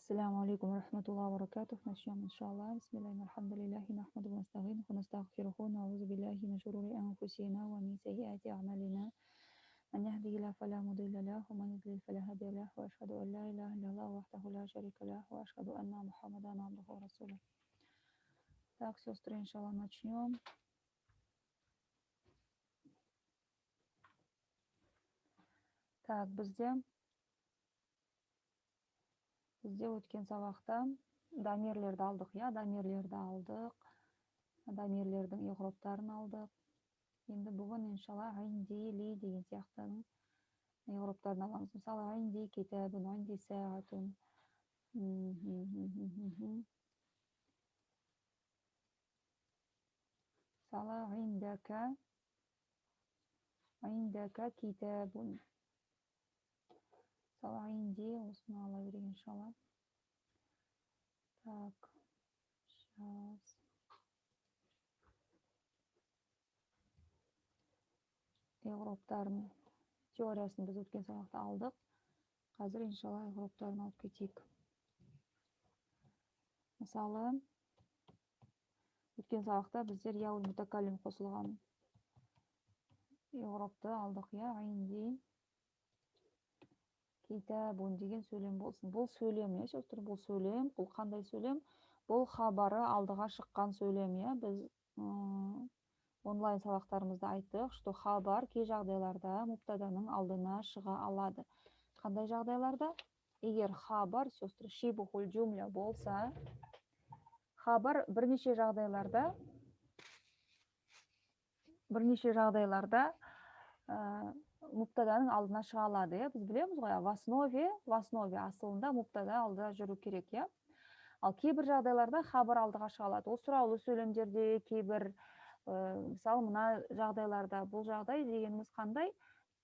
السلام عليكم ورحمة الله وبركاته. Начнем إن شاء الله. بسم الله الحمد لله نحمده ونستعينه ونستغفره ونعوذ بالله من شرور أنفسنا ومن سيئات أعمالنا. من يهده الله فلا مضل له ومن يضلل فلا هادي له وأشهد أن لا إله إلا الله وحده لا شريك له وأشهد أن محمدا عبده ورسوله. Так, сестры, иншалла, начнем. Так, бізде өткен сабақта дамирлерді алдық, дамирлерді алдық, дамирлердің иғроптарын алдық. Енді бүгін иншалла ғинди, ли деген сияқтының иғроптарын аламыз. Мысалы, ғинди китабун, ғинди саатун. Мысалы, ғиндака китабун. Мысалы, ғинди, осыны ала берейік иншалла. Так, сейчас. Иғроптарын теориясын біз өткен сабақта алдық. Қазір иншалла иғроптарын алып кетейік. Мысалы, өткен сабақта біздер яул мутакаллим қосылған иғропты алдық. Ғинди китабун деген сөйлем болсын. Бұл сөйлем, сестры, бұл сөйлем. Бұл қандай сөйлем? Бұл хабары алдыға шыққан сөйлем. Біз онлайн сабақтарымызда айттық, что хабар кей жағдайларда муптаданың алдына шыға алады. Қандай жағдайларда? Егер хабар, сестры, шибухул джумля болса, хабар бірнеше жағдайларда муптаданың алдына шыға алады. Біз білеміз ғой, в основе асылында муптада алдыда жүру керек. Ал кейбір жағдайларда хабар алдыға шыға алады. Ол сұраулы сөйлемдерде кейбір, мысалы, мына жағдайларда, бұл жағдай дегеніміз қандай?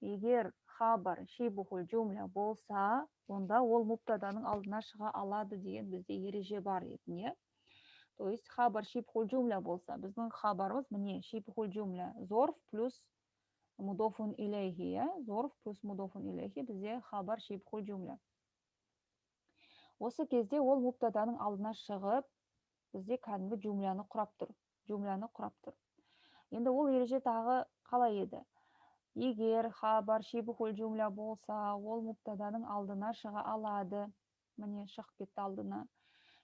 Егер хабар шибухул джумля болса, онда ол муптаданың алдына шыға алады деген бізде ереже бар еді. То есть хабар шибухул джумля болса, біздің хабарымыз міне шибухул джумля, зорф плюс мудофун илейхи, зорф плюс мудофун илейхи, бізде хабар шибухул джумля. Осы кезде ол муптаданың алдына шығып, бізде кәдімгі джумляны құрап тұр. Енді ол ереже тағы қалай еді? Егер хабар шибухул джумля болса, ол муптаданың алдына шыға алады. Міне шығып кетті алдына.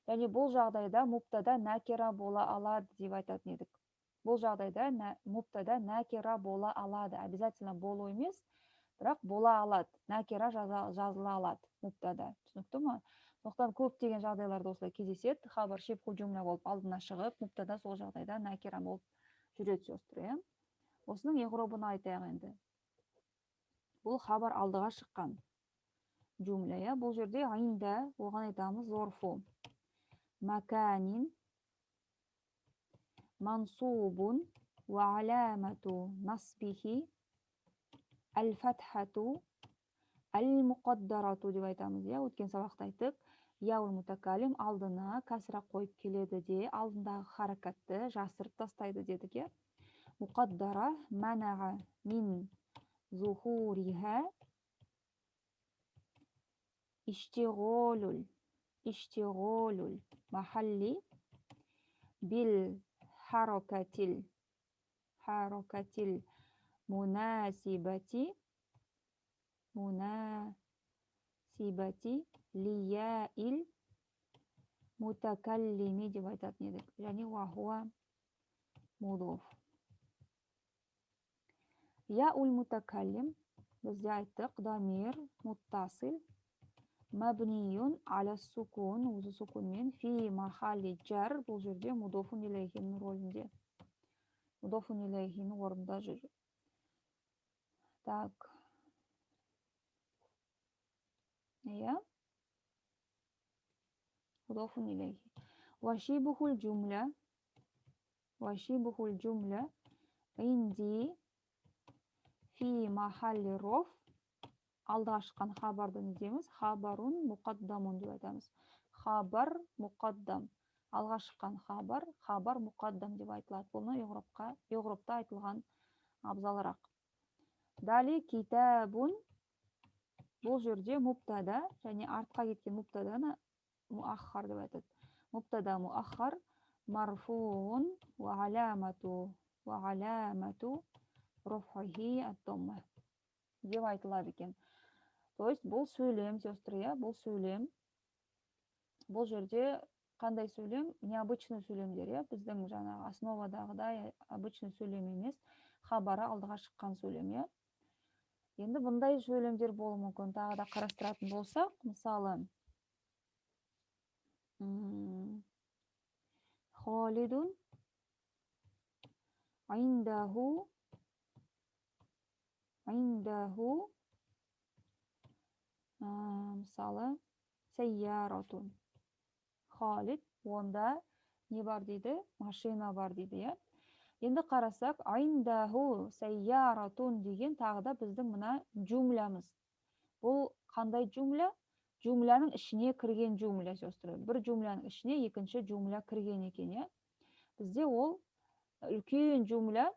Және бұл жағдайда муптада накира бола алады деп айтатын едік. Бұл жағдайда муптада накира бола алады. Обязательно болу емес, бірақ бола алады. Накира жазыла алады муптада. Түсінікті ме? Сондықтан көптеген жағдайларда осылай кездеседі. Хабар шибухул джумля болып алдына шығып, муптада сол жағдайда накира болып жүреді, сестры. Осының иғробын айтайық енді. Бұл хабар алдыға шыққан джумля. Бұл жерде ғинда, оған айтамыз зорфу. Маканин мансубун ва аламату насбихи әл-фатхату әл-муқаддарату деп айтамыз. Өткен сабақта айттық. Яул мутакалим алдына кәсіра қойып келеді де, алдындағы харакатты жасырып тастайды дедік. Муқаддара манаға мин зухуриха иштиғолул махалли бил харакатил мунасибати лияил мутакаллими деп айтатын едік. Және уахуа мудоф. Яул мутакаллим бізде айттық, дамир муттасил мабниюн аля сукун, өзі сукунмен, фи махалли джар, бұл жерде мудофун илейхинің ролінде. Мудофун илейхинің орында жүр. Так. Мудофун илейхи. Вашибухул джумля инди фи махалли роф, алдыға шыққан хабарды не дейміз? Хабарун муқаддамун деп айтамыз. Хабар муқаддам. Алға шыққан хабар муқаддам деп айтылады. Бұны иғропта айтылған абзалырақ. Дали китабун, бұл жерде муптада, және артқа кеткен муптаданы muakhar деп айтады. Mubtada muakhar marfuun wa alamatu raf'ihi ad-damma деп айтылады екен. То есть бұл сөйлем, сестры, бұл сөйлем. Бұл жерде қандай сөйлем? Необычный сөйлемдер, біздің жаңағы основадағыдай обычный сөйлем емес, хабары алдыға шыққан сөйлем. Енді бұндай сөйлемдер болуы мүмкін. Тағы да қарастыратын болсақ, мысалы, Холидун индаху мысалы сайяратун. Холид, онда не бар дейді? Машина бар дейді. Енді қарасақ, индаху сайяратун деген тағы да біздің мына жумлямыз. Бұл қандай жумля? Жумляның ішіне кірген жумля, сестры. Бір жумляның ішіне екінші жумля кірген екен. Бізде ол үлкен жумля,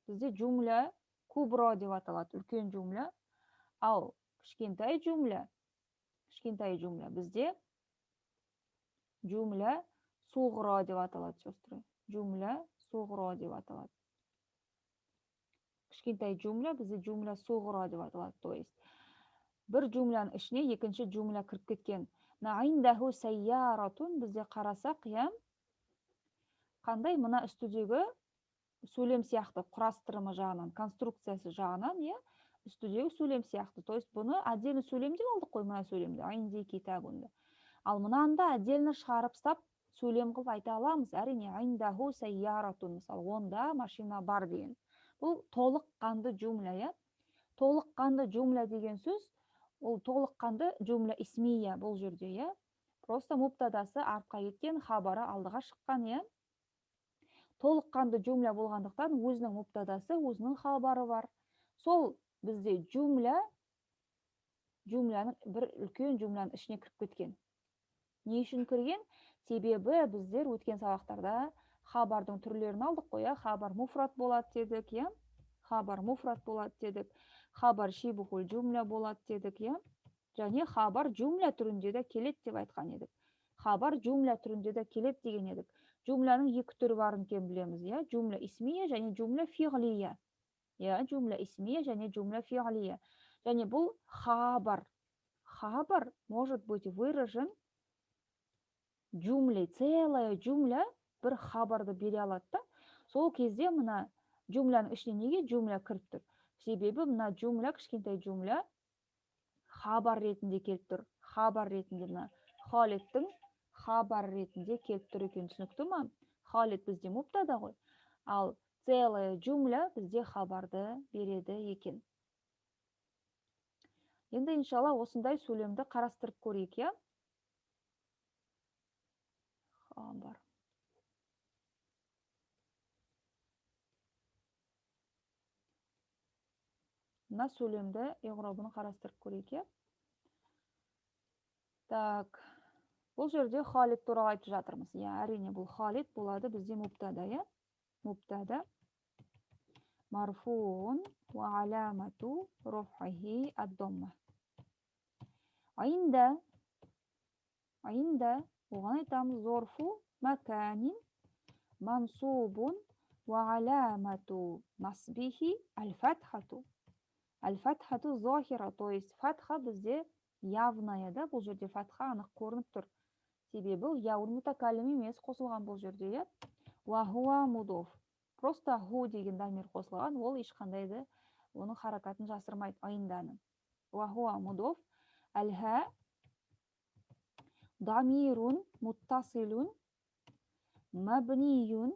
бізде жумля кубро деп аталады, үлкен жумля. Ал кішкентай жумля бізде жумля суғро деп аталады, сестры. Жумля суғро деп аталады. Кішкентай жумля бізде жумля суғро деп аталады. То есть бір жумляның ішіне екінші жумля кіріп кеткен. Индаху сайяратун бізде қарасақ, қандай мына үстідегі сөйлем сияқты құрастырымы жағынан, конструкциясы жағынан, үстідегі сөйлем сияқты. То есть бұны отдельно сөйлем деп алдық қой, мына сөйлемді, айнди китабунды. Ал мынанда отдельно шығарып стап сөйлем қылып айта аламыз. Әрине, индаху сайяратун, мысалы, онда машина бар деген. Бұл толыққанды жумля, толыққанды жумля деген сөз, ол толыққанды жумля исмия бұл жерде, Просто мубтадасы артқа кеткен, хабары алдыға шыққан, Толыққанды жумля болғандықтан өзінің мубтадасы, өзінің хабары бар. Сол бізде жумляның бір үлкен жумляның ішіне кіріп кеткен. Не үшін кірген? Себебі біздер өткен сабақтарда хабардың түрлерін алдық қой, хабар муфрат болады дедік, Хабар муфрат болады дедік. Хабар шибухул жумля болады дедік, Және хабар жумля түрінде де келет деп айтқан едік. Хабар жумля түрінде де келет деген едік. Жумляның екі түрі барын кен білеміз, Жумля исмия және жумля фиғлия. Жумля исмия және жумля фиғлия. Және бұл хабар. Хабар может быть выражен жумлей. Целая жумля бір хабарды бере алады да. Сол кезде мына жумляның ішіне неге жумля кіріп тұр? Себебі мына жумля, кішкентай жумля, хабар ретінде келіп тұр. Хабар ретінде мына Холидтің хабар ретінде келіп тұр екен, түсінікті ма? Холид бізде мубтада ғой. Ал целая жумля бізде хабарды береді екен. Енді иншалла осындай сөйлемді қарастырып көрейік, Хабар. Мына сөйлемді иғрабын қарастырып көрейік, Так, бұл жерде Холид туралы айтып жатырмыз. Әрине бұл Холид болады бізде мубтада, Мубтада марфуун ва аламату раф'ихи ад-дамма. Айнда оған айтамыз зорфу маканин мансубун ва аламату насбихи аль-фатхату. Аль-фатхату зохира, то есть фатха бізде явная, бұл жерде фатха анық көрініп тұр. Себебі яур мутакалим емес қосылған бұл жерде, Ва хуа мудоф. Просто ху деген дамир қосылған, ол ешқандайды оның харакатын жасырмайды айынданы. Ва хуа мудоф. Аль-ха дамирун муттасилун мабниюн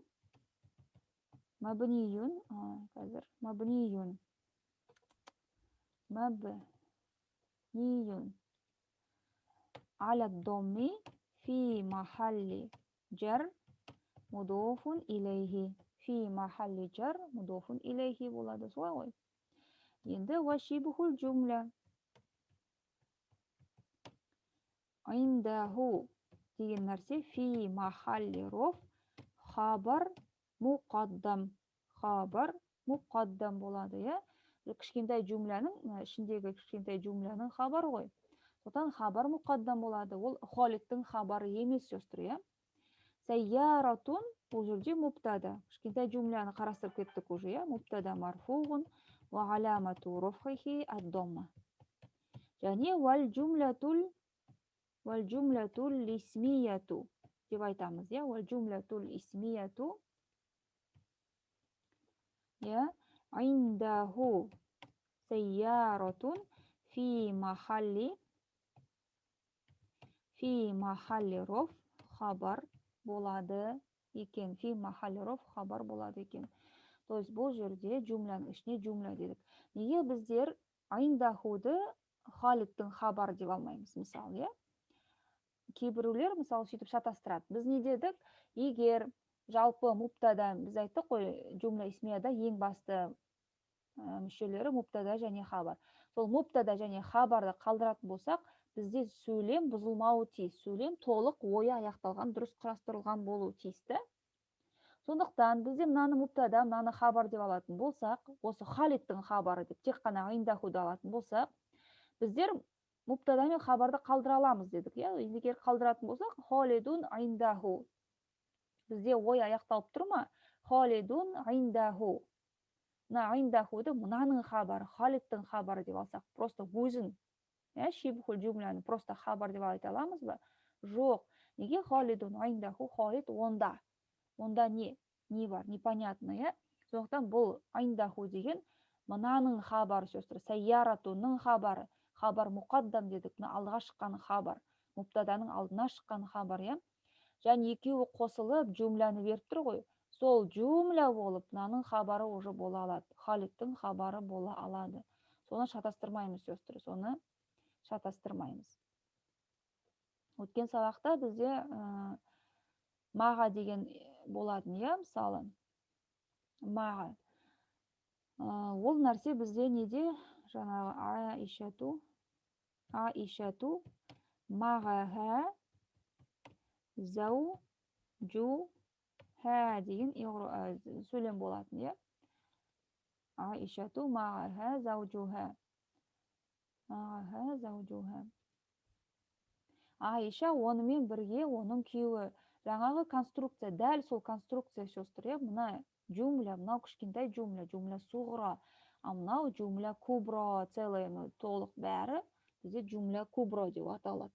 аля домми фи махалли жар мудофун илейхи. Фи махалли жар мудофун илейхи болады, солай ғой. Енді вашибухул жумля. Индаху деген нәрсе фи махалли роф хабар муқаддам. Хабар муқаддам болады, Кішкентай жумляның, ішіндегі кішкентай жумляның хабар ғой. Содан хабар мұқаддам болады. Ол Халидтің хабары емес, сестра, иә. Сайяратун бұл жерде мубтада. Кішкентай жумляны қарастырып кеттік уже, иә. Мубтада марфуғун ва аламату рафхихи ад-дамма. Және вал жумлатул исмияту деп айтамыз, иә. Вал жумлатул исмияту, иә. Индаху сайяратун фи махалли роф хабар болады екен. Фи махалли роф хабар болады екен. То есть бұл жерде жумляның ішіне жумля дедік. Неге біздер индахуды Халидтің хабар деп алмаймыз, мысалы, иә? Кейбіреулер мысалы сөйтіп шатастырады. Біз не дедік? Егер жалпы мубтада, біз айттық қой, жумля исмияда ең басты мүшелері мубтада және хабар. Сол мубтада және хабарды қалдыратын болсақ, бізде сөйлем бұзылмауы тиіс. Сөйлем толық ойы аяқталған, дұрыс құрастырылған болуы тиісті. Сондықтан бізде мынаны мубтада, мынаны хабар деп алатын болсақ, осы Халидтің хабары деп тек қана индахуды алатын болсақ, біздер мубтада мен хабарды қалдыра аламыз дедік, иә. Егер қалдыратын болсақ, Халидун индаху. Бізде ой аяқталып тұр ма? Халидун индаху. Индахуды мынаның хабары, Халидтің хабары деп алсақ, просто өзін, иә, шибхул жумляны просто хабар деп айта аламыз ба? Жоқ. Неге Халидун индаху? Халид онда. Онда не бар? Непонятно, иә. Сондықтан бұл индаху деген мынаның хабары, сестра. Сайяратунның хабары. Хабар мұқаддам дедік. Алдыға шыққан хабар. Мубтаданың алдына шыққан хабар, иә. Және екеуі қосылып жумляны беріп тұр ғой. Сол жумля болып, мынаның хабары уже бола алады. Халидтің хабары бола алады. Соны шатастырмаймыз, сестра. Соны шатастырмаймыз. Өткен сабақта бізде маға деген болатын, иә, мысалы. Маға. Ол нәрсе бізде неде? Жаңағы Аишату мағаға заужуха деген сөйлем болатын, иә. Аишату мағаға заужуха. Аиша онымен бірге оның күйеуі. Жаңағы конструкция, дәл сол конструкция, сестра, мына жумля, мынау кішкентай жумля суғра, а мынау жумля кубра, целый, толық бәрі бізде жумля кубра деп аталады.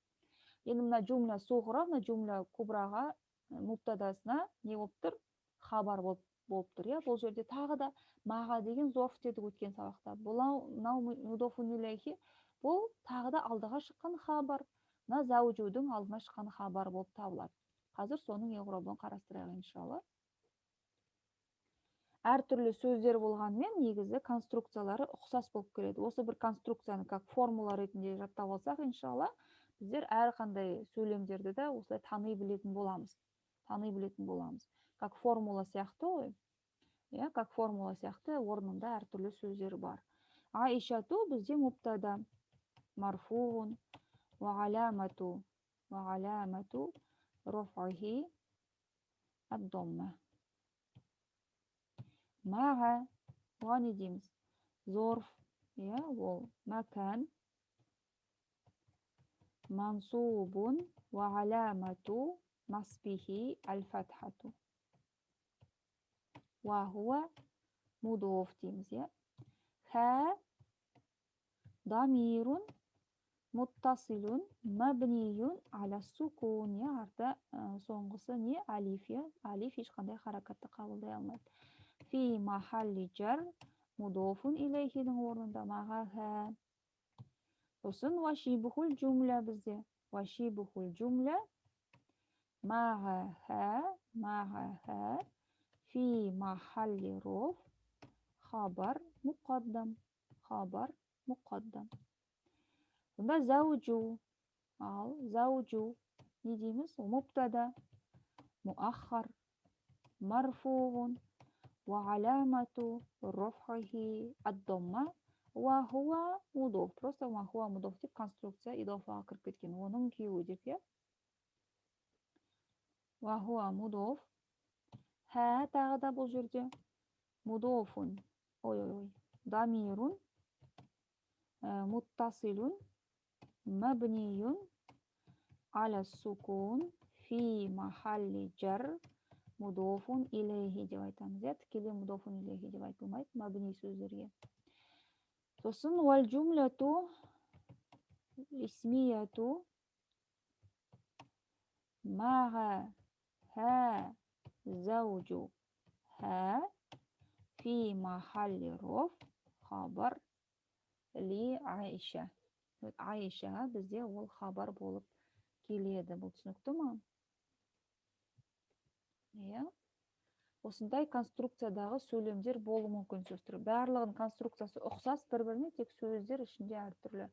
Енді мына жумля суғра, мына жумля кубраға мубтадасына не болып тұр? Хабар болып тұр, иә. Бұл жерде тағы да маға деген зорф дедік өткен сабақта. Мынау мудофун илейхи, бұл тағы да алдыға шыққан хабар. Мына заужудың алдына шыққан хабар болып табылады. Қазір соның еғробын қарастырайық, иншалла. Әртүрлі сөздер болғанмен негізі конструкциялары ұқсас болып келеді. Осы бір конструкцияны как формула ретінде жаттап алсақ, иншалла, біздер әрқандай сөйлемдерді де осылай тани білетін боламыз. Как формула сияқты ғой. Иә, как формула сияқты орнында әртүрлі сөздер бар. Аишату бізде мубтада марфуғун ва аламату рафхихи ад-дамма. Маға, оған не дейміз? Зорф, иә, ол макан мансубун ва аламату насбихи аль-фатхату. Ва хуа мудоф дейміз, иә. Ха дамирун муттасилун мабниюн аля сукун, иә, арты соңғысы не? Алиф, иә. Алиф ешқандай харакатты қабылдай алмайды. Фи махалли жар мудофун илейхидің орнында маға. Сосын вашибухул жумля бізде. Вашибухул жумля маға фи махалли роф хабар мұқаддам. Сонда заужу. Ал заужу не дейміз? Мубтада муаххар марфуғун ва аламату рафхихи ад-дамма ва хуа мудоф. Просто ва хуа мудоф деп конструкция идофаға кіріп кеткен. Оның күйеуі деп, иә. Ва хуа мудоф. Ха тағы да бұл жерде мудофун. Дамирун муттасилун مبني على السكون في محل جر مضاف إليه деп айтамыз. تكلم مضاف إليه деп айтылмайды, مبني сөздерге. сосын والجملة الاسمية معها زوجها في محل رفع خبر لعائشة. عائشаға бізде ол хабар болып келеді. Бұл түсінікті ма? Осындай конструкциядағы сөйлемдер болуы мүмкін сөздер. Барлығын конструкциясы ұқсас бір-біріне, тек сөздер ішінде әртүрлі.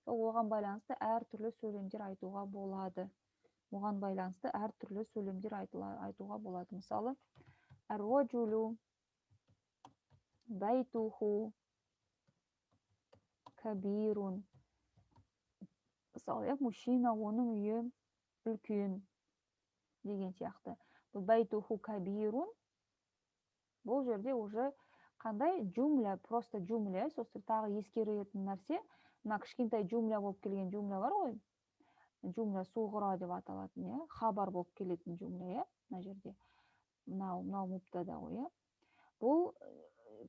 Оған байланысты әртүрлі сөйлемдер айтуға болады. Мысалы, ар-раджулу байтуху кабирун. Мысалы, мужчина, оның үйі үлкен деген сияқты. Бұл байтуху кабирун. Бұл жерде уже қандай жумля, просто жумля, сосын тағы ескеретін нәрсе, мына кішкентай жумля болып келген жумля бар ғой. Жумля суғыра деп аталатын, хабар болып келетін жумля, мына жерде. Мынау мубтада ғой, Бұл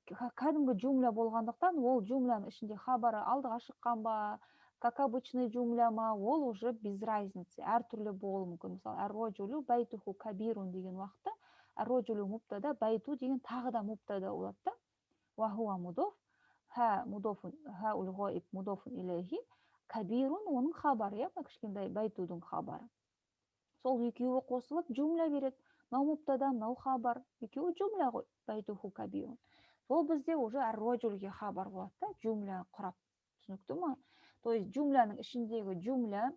кәдімгі жумля болғандықтан, ол жумляның ішінде хабары алдыға шыққан ба, как обычный жумля ма, ол уже без разницы, әртүрлі болуы мүмкін. Мысалы, ар-раджулу байтуху кабирун деген уақытта, ар-раджулу мубтада, байту деген тағы да мубтада болады да. Ва хуа мудоф, ха ул ғаиб мудофун илейхи, кабирун оның хабары, кішкентай байтудың хабары. Сол екеуі қосылып жумля береді. Мынау мубтада, мынау хабар. Екеуі жумля ғой, байтуху кабирун. Сол бізде уже ар-раджулге хабар болады да, жумля құрап. Түсінікті ма? То есть жумляның ішіндегі жумля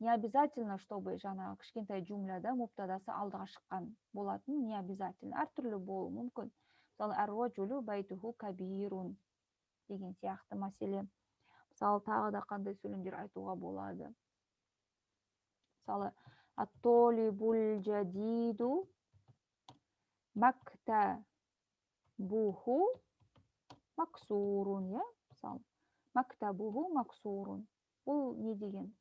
не обязательно, чтобы жаңағы кішкентай жумляда мубтадасы алдыға шыққан болатын, не обязательно. Әртүрлі болуы мүмкін. Мысалы, ар-раджулу байтуху кабирун деген сияқты мәселе. Мысалы, тағы да қандай сөйлемдер айтуға болады. Мысалы, ат-толибул жадиду мактабуху максурун, мысалы, мактабуху максурун. Бұл не деген?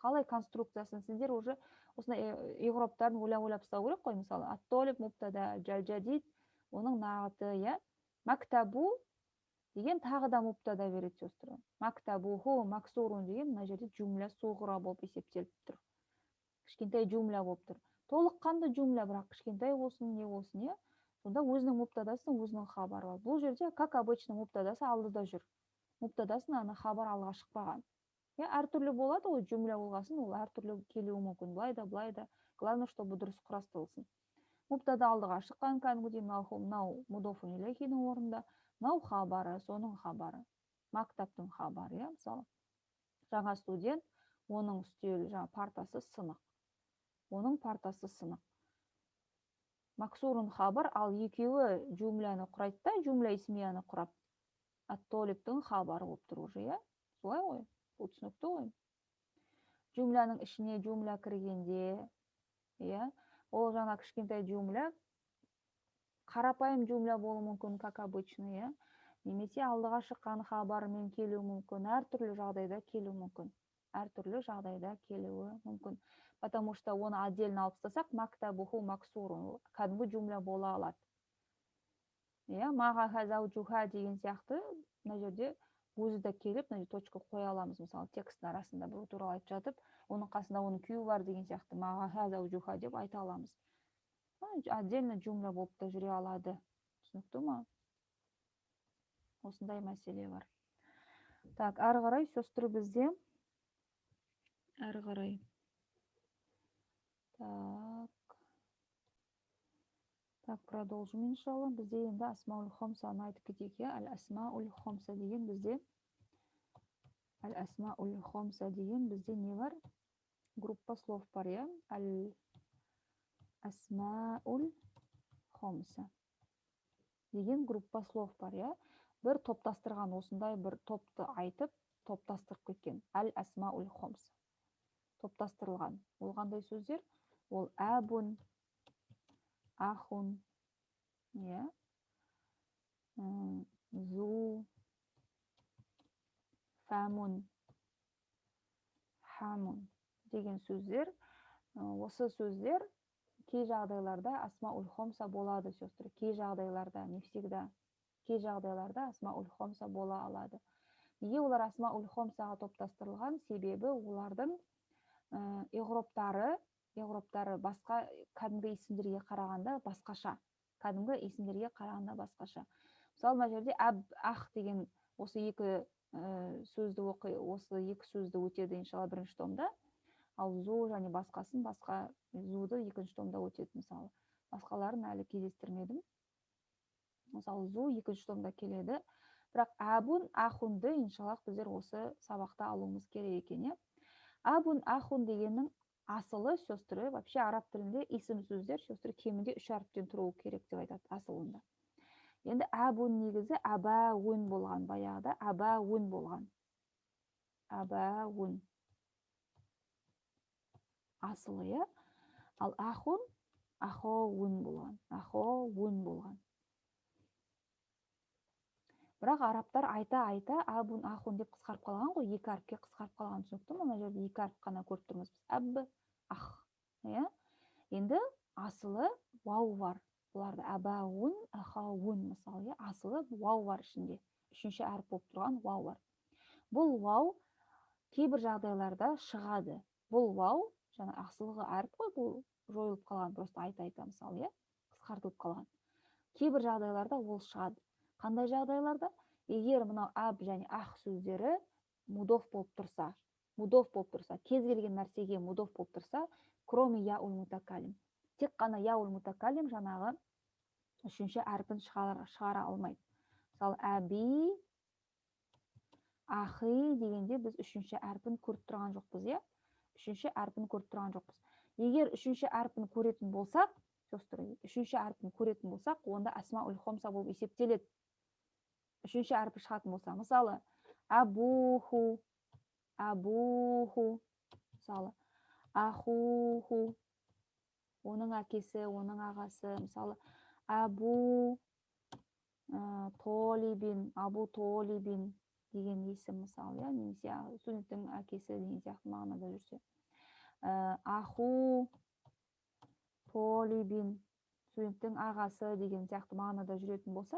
Қалай конструкциясын сіздер уже осындай иғраптарын ойлап ұстау керек қой. Мысалы, ат-толиб мубтада, жадид оның нағыты, мактабу деген тағы да мубтада береді сөздер. Мактабуху максурун деген мына жерде жумля суғыра болып есептеліп тұр. Кішкентай жумля болып тұр. Толыққанды жумля, бірақ кішкентай болсын, не болсын, сонда өзінің мубтадасы, өзінің хабары бар. Бұл жерде, как обычно, мубтадасы алдыда жүр. Мубтадасын ана хабар алға шықпаған. Әртүрлі болады, ол жумля болғасын, ол әртүрлі келуі мүмкін. Былай да. Главное, чтобы дұрыс құрастырылсын. Мубтада алдыға шыққан, кәдімгідей мынау мудофун илейхидің орнында, мынау хабары, соның хабары. Мактаптың хабары, мысалы. Жаңа студент, оның үстел, партасы сынық. Оның партасы сынық. Максурун хабар, ал екеуі жумляны құрайды да, жумля исмияны құрап. Ат-толибтің хабары болып тұр уже, солай ғой, бұл түсінікті ғой. Жумляның ішіне жумля кіргенде, ол жаңа кішкентай жумля, қарапайым жумля болуы мүмкін, как обычный, немесе алдыға шыққан хабарымен келуі мүмкін, әртүрлі жағдайда келуі мүмкін. Потому что оны отдельно алып тастасақ, мактабуху максурун, кәдімгі жумля бола алады. Маға хазаужуха деген сияқты, мына жерде өзі де келіп, мына жерде точка қоя аламыз. Мысалы, текстің арасында бір туралы айтып жатып, оның қасында оның күйеуі бар деген сияқты, маға хазаужуха деп айта аламыз. Отдельно жумля болып та жүре алады. Түсінікті ма? Осындай мәселе бар. Так, ары қарай сөз бізде. Ары қарай. Так, продолжим, иншалла. Бізде енді асмаул хомсаны айтып кетейік. Әл-асмаул хомса деген бізде. Әл-асмаул хомса деген бізде не бар? Группа слов бар, Әл-асмаул хомса деген группа слов бар, Бір топтастырған, осындай бір топты айтып, топтастырып кеткен. Әл-асмаул хомса. Топтастырылған. Ол қандай сөздер? Ол әбун, ахун, зу, фәмун, хамун деген сөздер, осы сөздер кей жағдайларда асмаул хомса болады, сестры. Кей жағдайларда, не всегда. Кей жағдайларда асмаул хомса бола алады. Неге олар асмаул хомсаға топтастырылған? Себебі олардың иғроптары басқа кәдімгі есімдерге қарағанда басқаша. Кәдімгі есімдерге қарағанда басқаша. Мысалы, мына жерде ах деген осы екі сөзді өтеді иншалла бірінші томда. Ал зу және басқасын, басқа зуды екінші томда өтеді мысалы. Басқаларын әлі кездестірмедім. Мысалы, зу екінші томда келеді. Бірақ абун ахунды иншалла біздер осы сабақта алуымыз керек екен. Абун ахун дегеннің асылы, сестры, вообще араб тілінде исім сөздер, сестры, кемінде 3 әріптен тұруы керек деп айтады асылында. Енді абун негізі абауын болған, баяғыда абауын болған. Абауын. Асылы, ал ахун ахоуын болған. Ахоуын болған. Бірақ арабтар айта абун ахун деп қысқарып қалған ғой, екі әріпке қысқарып қалған, түсінікті ме? Мына жерде екі әріп қана көріп тұрмыз біз. Аб, ах. Енді асылы вау бар. Бұларды абауын, ахауын мысалы, асылы вау бар ішінде. Үшінші әріп болып тұрған вау бар. Бұл вау кейбір жағдайларда шығады. Бұл вау, жаңа асылғы әріп қой, бұл жойылып қалған, просто айта мысалы, қысқартылып қалған. Кейбір жағдайларда ол шығады. Қандай жағдайларда? Егер мынау аб және ах сөздері мудоф болып тұрса, кез келген нәрсеге мудоф болып тұрса, кроме яул мутакалим. Тек қана яул мутакалим жаңағы үшінші әрпін шығара алмайды. Мысалы, әби, ахи дегенде біз үшінші әрпін көріп тұрған жоқпыз, Үшінші әрпін көріп тұрған жоқпыз. Егер үшінші әрпін көретін болсақ, онда асмаул хомса болып есептеледі. Үшінші әрпі шығатын болса, мысалы, абуху, мысалы, ахуху, оның әкесі, оның ағасы, мысалы, абу толибин деген есім, мысалы, немесе студенттің әкесі деген сияқты мағынада жүрсе. Аху толибин, студенттің ағасы деген сияқты мағынада жүретін болса,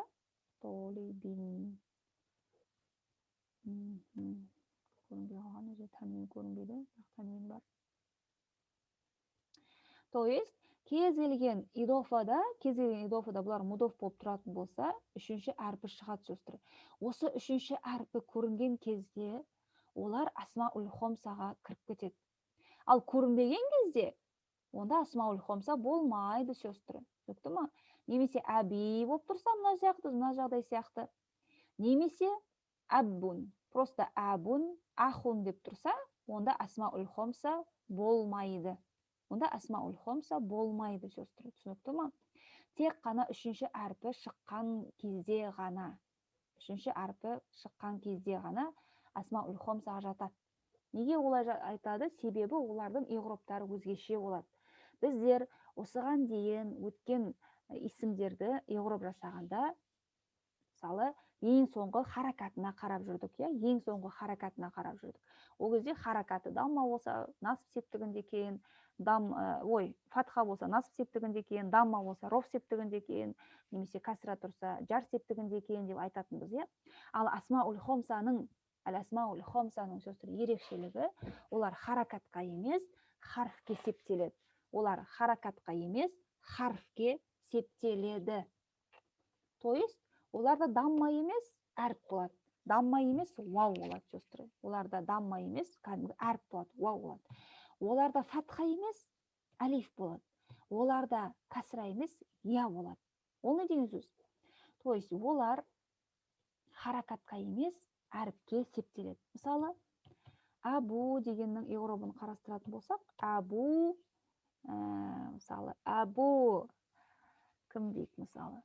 толибин. Көрінбей қалған, өзе тәнвин көрінбейді, бірақ тәнвин бар. То есть, кез келген идофада бұлар мудоф болып тұратын болса, үшінші әрпі шығады, сөстірі. Осы үшінші әрпі көрінген кезде, олар асмаул хомсаға кіріп кетеді. Ал көрінбеген кезде, онда асмаул хомса болмайды, сөстірі. Сөкті ма? Немесе әби болып тұрса, мына жағдай сияқты. Немесе әббун, просто әбун, ахун деп тұрса, онда асмаул хомса болмайды. Онда асмаул хомса болмайды, сөстірі. Түсінікті ма? Тек қана үшінші әрпі шыққан кезде ғана асмаул хомсаға жатады. Неге олай айтады? Себебі олардың иғроптары өзгеше болады. Біздер осыған дейін өткен исімдерді иғроп жасағанда, мысалы, ең соңғы харакатына қарап жүрдік. Ол кезде харакаты дамма болса, насып септігінде кейін, фатха болса насып септігінде кейін, дамма болса роф септігінде кейін, немесе кәсіра тұрса жар септігінде кейін деп айтатынбыз. Ал асмаул хомсаның сөздің ерекшелігі, олар харакатқа емес, харфке септеледі. Олар харакатқа емес, харфке септеледі. То есть, оларда дамма емес, әріп болады. Дамма емес, вау болады, сөздері. Оларда дамма емес, кәдімгі әріп болады, вау болады. Оларда фатха емес, алиф болады. Оларда кәсіра емес, я болады. Ол не деген сөз? То есть, олар харакатқа емес, әріпке септеледі. Мысалы, абу дегеннің иғробын қарастыратын болсақ, абу, мысалы, абу, кім дейік, мысалы?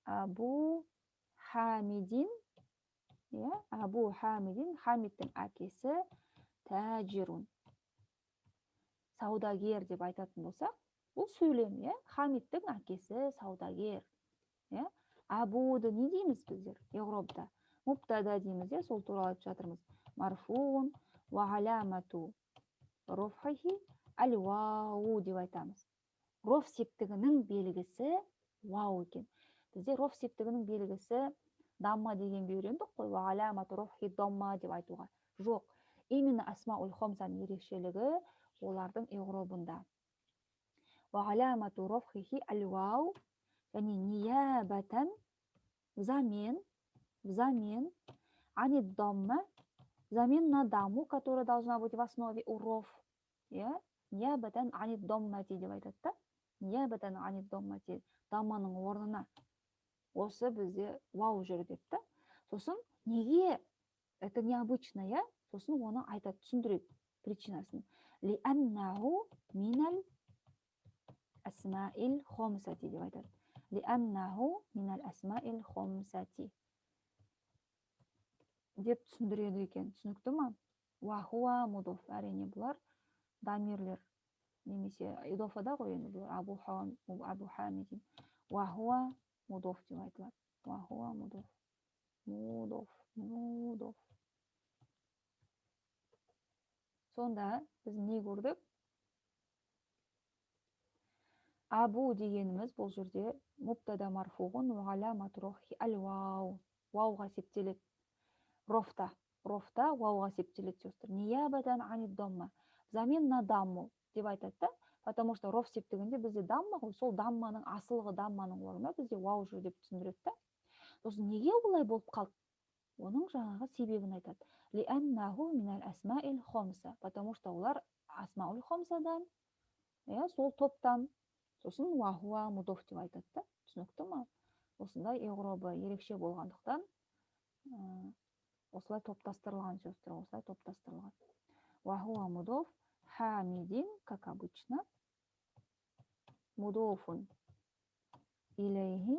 Абу Хамидин, Хамидтің әкесі тәжирун. Саудагер деп айтатын болсақ, бұл сөйлем, Хамидтің әкесі саудагер. Абуды не дейміз біздер иғробда? муптада дейміз, сол туралы айтып жатырмыз. Марфуун ва аламату рофхихи ал-вау деп айтамыз. Роф септігінің белгісі вау екен. Бізде роф септігінің белгісі дамма дегенге үйрендік қой. Ва аламату рофхи дамма деп айтуға. Жоқ. Именно асмаул хомсаның ерекшелігі олардың иғробында. Ва аламату рофхихи ал-вау, яғни ниябатан взамен анид дамма, взамен на даму, которая должна быть в основе у роф. Ниябатан анид даммати деп айтады да. Ниябатан анид даммати, дамманың орнына осы бізде вау жүр деп та. Сосын неге это необычно, сосын оны айтады, түсіндіреді причинасын. Лианнаху минал асмаил хомсати деп айтады. Лианнаху минал асмаил хомсати деп түсіндіреді екен. Түсінікті ма? Вахуа мудоф, әрине бұлар дамирлер немесе идофада ғой, енді бұлар абу хамидин. Вахуа мудоф деп айтылады. Вахуа мудоф. Мудоф. Сонда біз не көрдік? Абу дегеніміз бұл жерде муптада марфуғын уғаламату рофхи ал-вау. Вауға септеледі. Рофта вауға септеледі сөздер. Ниябатан анид дамма. Взамен на дамму деп айтады да. Потому что роф септігінде бізде дамма ғой, сол дамманың, асылғы дамманың орнына бізде вау жүр деп түсіндіреді да. Сосын неге олай болып қалды? Оның жаңағы себебін айтады. Лианнаху минал асмаил хомса. Потому что олар асмаул хомсадан, сол топтан. Сосын вахуа мудоф деп айтады да. Түсінікті ма? Осындай иғробы ерекше болғандықтан осылай топтастырылған сөздер, осылай топтастырылған. Вахуа мудоф хамидин, как обычно. Мудофун илейхи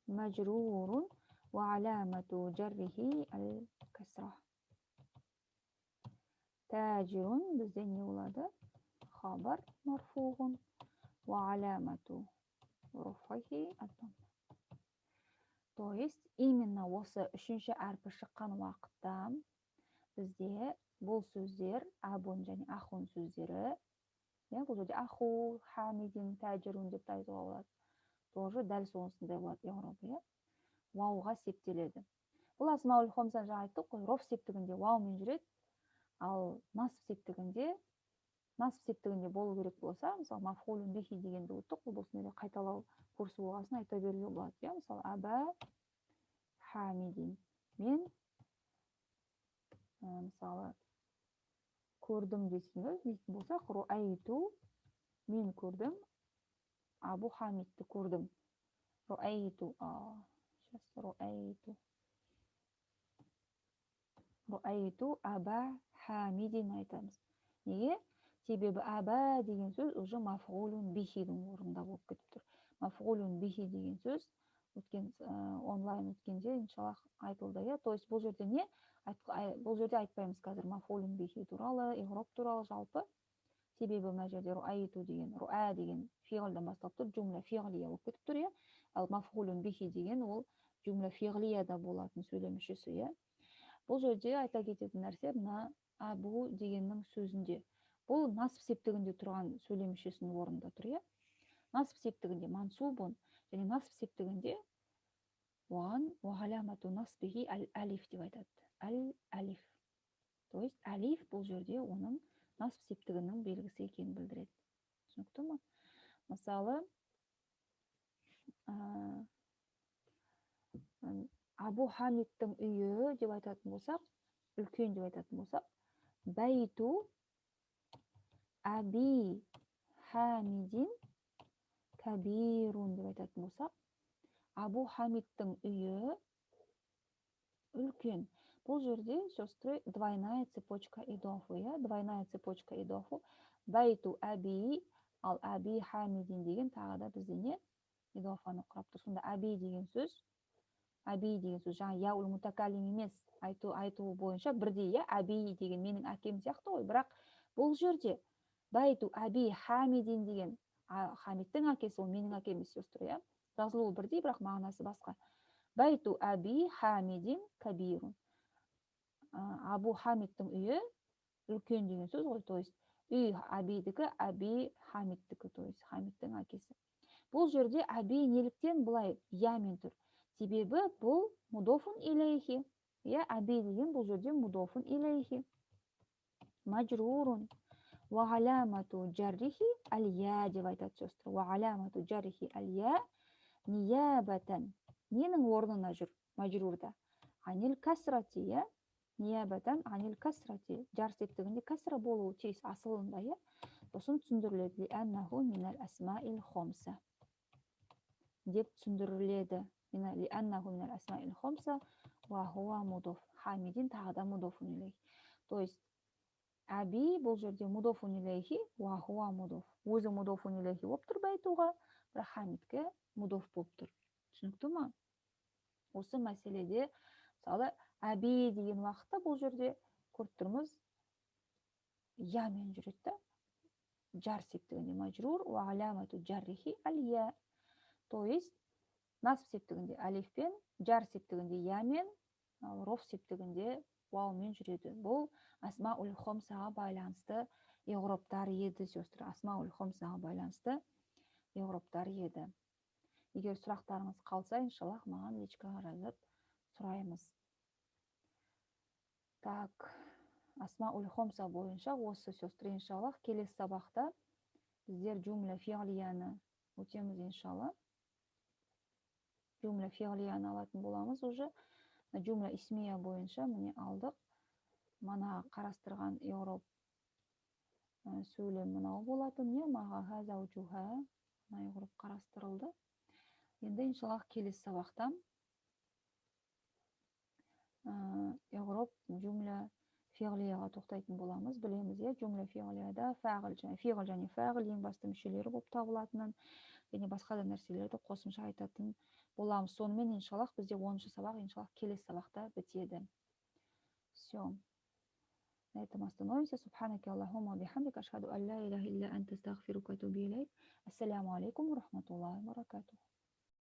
маджрурун ва аламату джаррихи аль-касра. Таджирун бізде не болады? Хабар марфуғын ва аламату рофхихи ад-дамма. То есть, именно осы үшінші әрпі шыққан уақытта бізде бұл сөздер, абун және ахун сөздері, бұл жерде аху, хамидин, тәжірун деп айтуға болады. Тоже дәл сонысындай болады иғробы, вауға септеледі. Бұл асмаул хомсан жаңа айттық қой, роф септігінде ваумен жүреді, ал насып септігінде болу керек болса, мысалы мафғулун бихи дегенді өттік, бұл осындай қайталау курсы болғасын айта беруге болады. Мысалы аба хамидин, мен мысалы көрдім дейтін болсақ, руайту, мен көрдім, абу хамидті көрдім. Руайту аба хамидин айтамыз. Неге? Себебі аба деген сөз уже мафғулун бихидің орнында болып кетіп тұр. Мафғулун бихи деген сөз онлайн өткенде иншаллах айтылды. То есть бұл жерде не? Бұл жерде айтпаймыз қазір мафғулун бихи туралы, иғроб туралы жалпы. Себебі мына жерде руайту деген, руа деген фиғылдан басталып тұр, жумла фиғлия болып кетіп тұр. Ал мафғулун бихи деген ол жумла фиғлияда болатын сөйлем мүшесі. Бұл жерде айта кететін нәрсе мына абу дегеннің сөзінде. Бұл насып септігінде тұрған сөйлем мүшесінің орнында тұр. Насып септігінде мансубун және насып септігінде оған уағаламату насбихи алиф деп айтады. Алиф. То есть алиф бұл жерде оның насып септігінің белгісі екенін білдіреді. Түсінікті ма? Мысалы, абу хамидтің үйі деп айтатын болсақ, үлкен деп айтатын болсақ, бәйту аби хамидин кабирун деп айтатын болсақ, абу хамидтің үйі үлкен. Бұл жерде, сестры, двойная цепочка идофу. Двойная цепочка идофу. Бәйту аби, ал аби хамидин деген тағы да бізде не? Идофаны құрап тұр. Сонда аби деген сөз жаңа яул мутакалим емес, айтуы бойынша бірдей, аби деген менің әкем сияқты ғой. Бірақ бұл жерде бәйту аби хамидин деген хамидтің әкесі, ол менің әкем емес, сестры. Жазылуы бірдей, бірақ мағынасы басқа. Байту аби хамидин кабирун. Абу Хамидтің үйі үлкен деген сөз ғой. То есть үй абидікі, аби Хамидтікі, то есть Хамидтің әкесі. Бұл жерде аби неліктен былай ямен тұр? Себебі бұл мудофун илейхи. Я аби деген бұл жерде мудофун илейхи. Majrurun. Ва аламату жаррихи аль-я деп айтады сөстер. Ва аламату жаррихи аль-я ниябатан. Ненің орнына жүр мажрурда? Анил касрати, я? Ниябатан анил касрати. Жар септігінде касра болуы тиіс асылында, я? Сосын түсіндіріледі. Ли аннаху минал асмаил хомса. Деп түсіндіріледі. Ли аннаху минал асмаил хомса ва хуа мудоф. Хамидин тағы да мудофун илейхи. То есть аби бұл жерде мудофун илейхи ва хуа мудоф. Өзі мудофун илейхи болып тұр байтуға, бірақ хамидке мудоф болып тұр. Түсінікті ма? Осы мәселеде мысалы аби деген уақытта бұл жерде көріп тұрмыз ямен жүреді да. Жар септігінде мажрур ва аламату жаррихи аль-я. То есть насып септігінде алифпен, жар септігінде ямен, роф септігінде ваумен жүреді. Бұл асмаул хомсаға байланысты иғроптар еді, сөстер. Асмаул хомсаға байланысты иғроптар еді. Егер сұрақтарыңыз қалса, иншаллах, маған личкаға жазып сұраймыз. Так, асмаул хомса бойынша осы сөстер, иншаллах, келесі сабақта біздер жумля фиғлияны өтеміз, иншаллах. Жумля фиғлияны алатын боламыз уже. Жумля исмия бойынша міне алдық. Мана қарастырған иғроп сөйлем мынау болатын, не маға ғазаучуға иғроп қарастырылды. Енді иншаллах келесі сабақта иғроп жумля фиғлияға тоқтайтын боламыз. Білеміз, е, жумля фиғлияда фиғл және фағил ең басты мүшелері болып табылатынын, және басқа да нәрселерді қосымша айтатын боламыз. Сонымен иншаллах бізде 10-шы сабақ иншаллах келесі сабақта бітеді. Все. На этом остановимся. Субханака Аллахумма бихамдика, ашхаду ан ла иляха илля анта, астагфирука ва атубу илейк. Ассаламу алейкум ва рахматуллахи ва баракатуху.